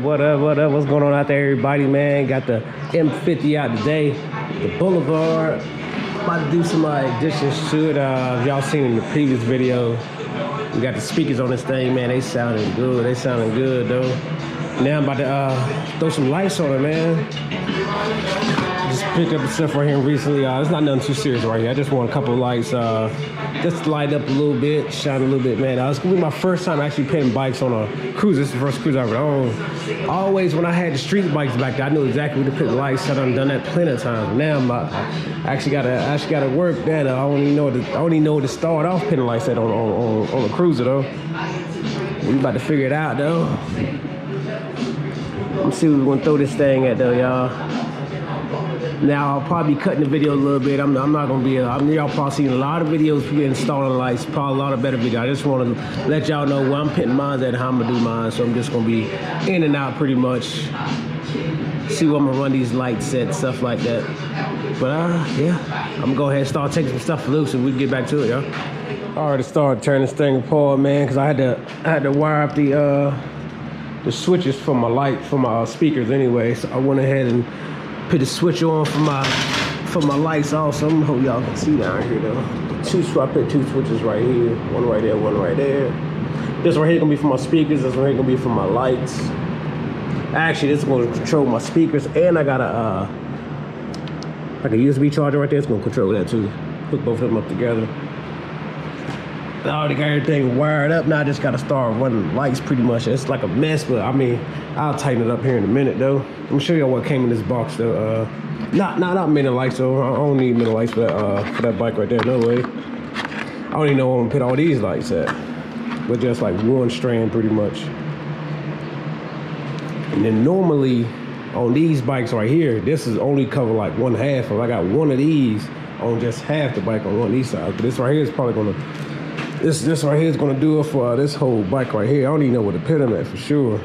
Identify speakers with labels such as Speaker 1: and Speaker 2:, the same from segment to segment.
Speaker 1: What up? What's going on out there, everybody, man? Got the M50 out today, the Boulevard. About to do some additions to it. Y'all seen in the previous video, we got the speakers on this thing, man. They sounding good. Though. Now I'm about to throw some lights on it, man. Just picked up the stuff right here recently. It's not nothing too serious right here. I just want a couple of lights, just light up a little bit, shine a little bit, man. It's gonna be my first time actually painting bikes on a cruiser. This is the first cruiser I've ever owned. Always when I had the street bikes back there, I knew exactly where to put the lights. I've done that plenty of times. Now I actually gotta work that. I don't even know to start off putting lights at on a cruiser though. We about to figure it out though. Let's see where we're gonna throw this thing at though, y'all. Now I'll probably be cutting the video a little bit. I'm not gonna be. Y'all probably seen a lot of videos people installing lights. Probably a lot of better videos. I just want to let y'all know where I'm putting mine at, how I'm gonna do mine. So I'm just gonna be in and out pretty much. See where I'm gonna run these lights at, stuff like that. But yeah, I'm gonna go ahead and start taking some stuff loose, and we can get back to it, y'all. I already started turning this thing apart, man, because I had to wire up the switches for my light, for my speakers anyway. So I went ahead and put the switch on for my lights also. I hope y'all can see down here though. I put two switches right here, one right there, one right there. This right here gonna be for my speakers. This right here gonna be for my lights. Actually, this is gonna control my speakers, and I got like a USB charger right there. It's gonna control that too. Hook both of them up together. I already got everything wired up. Now I just gotta start running lights pretty much. It's like a mess, but I mean, I'll tighten it up here in a minute though. I'm gonna show y'all what came in this box though. Not many lights though. I don't need many lights for that bike right there, no way. I don't even know where I'm gonna put all these lights at. But just like one strand pretty much. And then normally on these bikes right here, this is only cover like one half of. I got one of these on just half the bike on one of these sides. But this right here is probably gonna This right here is gonna do it for this whole bike right here. I don't even know where to put them at for sure.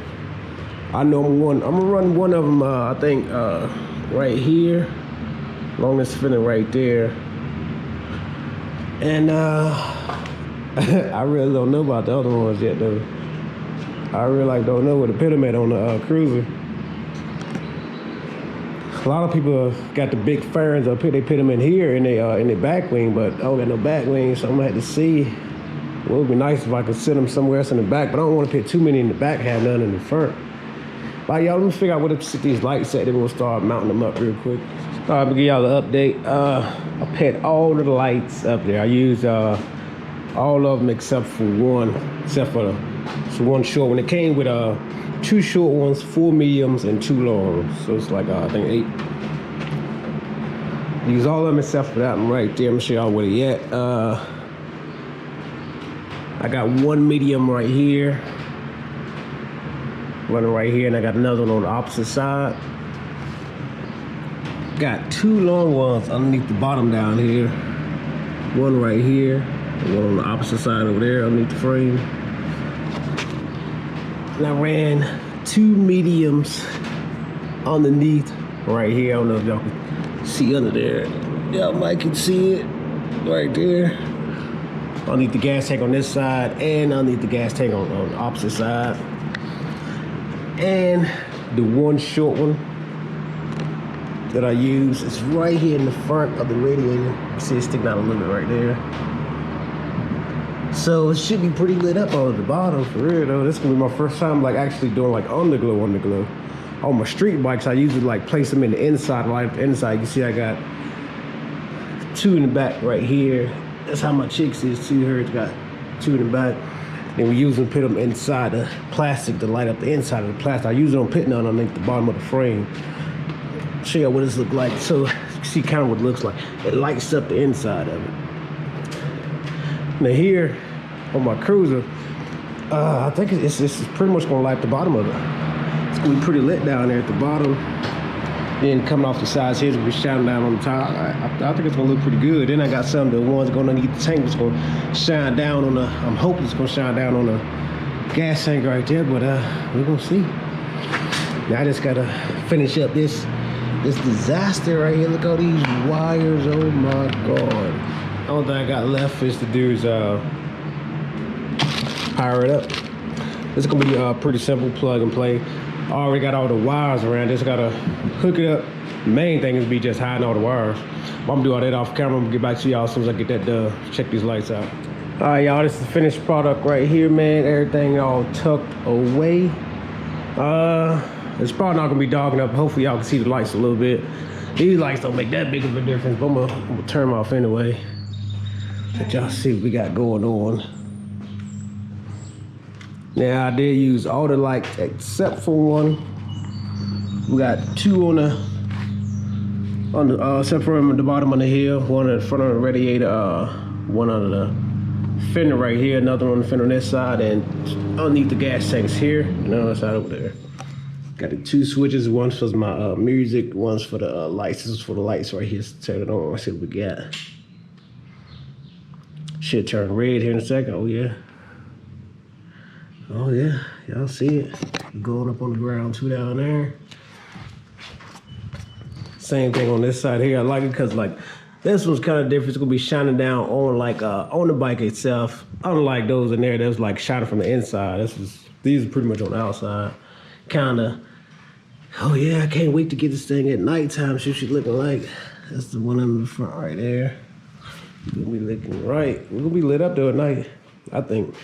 Speaker 1: I know I'm gonna run one of them. I think right here, along this fitting right there. And I really don't know about the other ones yet though. I really don't know where to put them at on the cruiser. A lot of people got the big fairings up here. They put them in here in the back wing, but I don't got no back wing, so I'm gonna have to see. Well, it would be nice if I could sit them somewhere else in the back, but I don't want to put too many in the back, have none in the front. But y'all, let me figure out where to sit these lights at, then we'll start mounting them up real quick. All right, I'm gonna give y'all the update. I put all of the lights up there. I used all of them except for one, one short one. It came with two short ones, 4 mediums, and 2 longs. So it's like, I think 8. Use all of them except for that one right there. I'm gonna show y'all where they at. I got one medium right here, running right here, and I got another one on the opposite side. Got 2 long ones underneath the bottom down here. One right here, and one on the opposite side over there underneath the frame. And I ran 2 mediums underneath right here. I don't know if y'all can see under there. Y'all might can see it right there. Underneath the gas tank on this side, and underneath the gas tank on the opposite side. And the one short one that I use is right here in the front of the radiator. You see it sticking out a little bit right there. So it should be pretty lit up on the bottom for real though. This is gonna be my first time like actually doing like underglow. On my street bikes, I usually like place them in the inside, light up the inside. You can see I got 2 in the back right here. That's how my chicks is too. Hers got 2 in the back. And we usually put them inside the plastic to light up the inside of the plastic. I usually don't put none underneath the bottom of the frame. Show you what this looks like. So you can see kind of what it looks like. It lights up the inside of it. Now here on my cruiser, I think it's pretty much gonna light the bottom of it. It's gonna be pretty lit down there at the bottom. Then coming off the sides here, it's gonna be shining down on the top. I think it's gonna look pretty good. Then I got some of the ones going underneath the tank that's gonna shine down on the, I'm hoping it's gonna shine down on the gas tank right there, but we're gonna see. Now I just gotta finish up this disaster right here. Look at all these wires, oh my God. The only thing I got left is to do is power it up. It's gonna be pretty simple, plug and play. I already got all the wires around. Just gotta hook it up. The main thing is be just hiding all the wires. I'm gonna do all that off camera. I'm gonna get back to y'all as soon as I get that done. Check these lights out. All right, y'all, this is the finished product right here, man. Everything all tucked away. It's probably not gonna be dark enough. Hopefully y'all can see the lights a little bit. These lights don't make that big of a difference, but I'm gonna turn them off anyway. Let y'all see what we got going on. Now, I did use all the lights except for one. We got two on the except for the bottom of the hill, one at the front of the radiator, one under the fender right here, another one on the fender on this side, and underneath the gas tanks here, and on the side over there. Got the two switches, one's for my music, one's for the lights. This is for the lights right here. So turn it on, let's see what we got. Should turn red here in a second. Oh yeah. Oh yeah, y'all see it. Going up on the ground too down there. Same thing on this side here. I like it because like this one's kind of different. It's gonna be shining down on like on the bike itself. Unlike those in there, that was like shining from the inside. These are pretty much on the outside. Kinda. Oh yeah, I can't wait to get this thing at nighttime. See what she's looking like. That's the one in the front right there. We're gonna be looking right. We're gonna be lit up though at night, I think.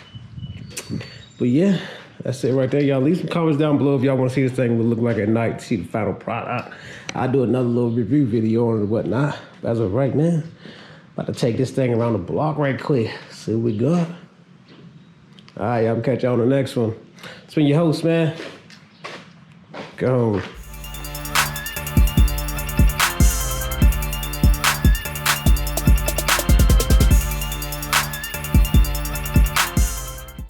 Speaker 1: But yeah, that's it right there. Y'all leave some comments down below if y'all want to see this thing will look like at night, see the final product. I'll do another little review video on it and whatnot. But as of right now, about to take this thing around the block right quick. See what we got. All right, y'all, catch y'all on the next one. It's been your host, man. Go home.